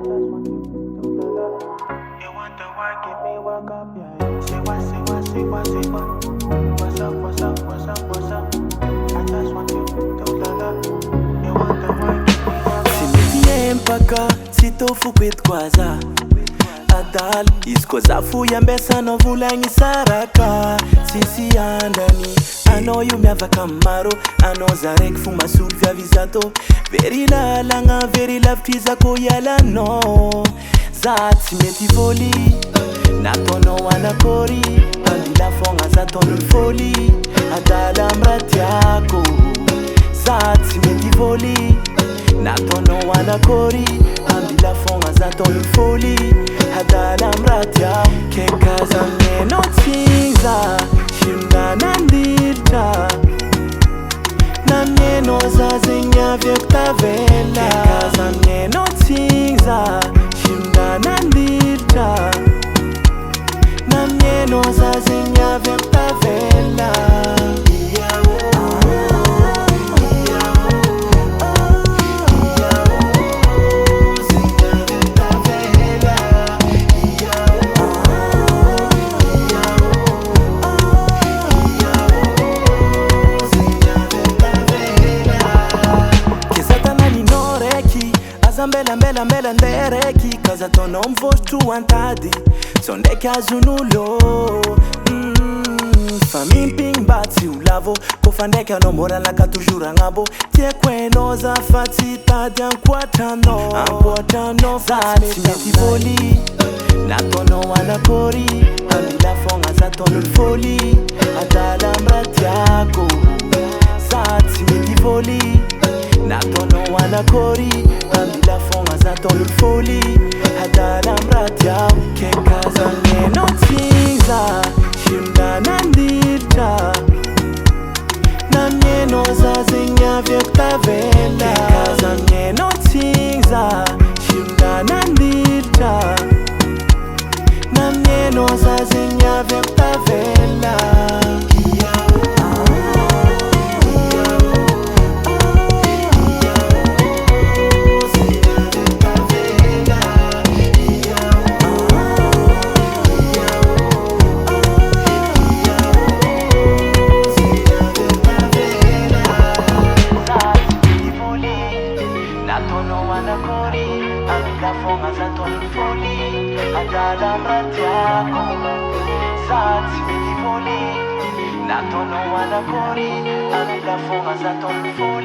You want the work, give me work up, yeah. Say what, say what, say what, say what. What's up, what's up, what's up, what's up? I just want you to love. You want the work, give me work up. Simetie mpaka sitofukwet kwaza adal isko zafuya mbesa no vulangi saraka sisi andani I know you never kamaro I know zarek fuma sulvia visato very la langa very love tiza ko yala no zat simeti voli natono wana kori andila fonga zatono foli adala mrati yako zat simeti voli natono wana kori andila fonga zatono foli adala mrati yako kekaza meno tinza shimda nandita na meno zazinya vyektavela kekaza meno tinza shimda nandita na meno zazinya vyektavela Mbela mbela ndereki kaza tono mvostu antadi sondeke azunulo Famille ping bati ulavo kofandeka no mora la katujura ngabo tie kweno za fatita dian kwatano zati metivoli na tono wana kori andila fonga za tono foli adala mrati yako zati metivoli na tono wana kori andila fonga za tono foli adala mrati yako kekaza neno tinza shimda nandita na meno zazinya vyektavela kekaza neno tinza shimda nandita na meno zazinya vyektavela la fonga za tono foli adala mrati yako zati metivoli na tono wana kori la fonga za tono foli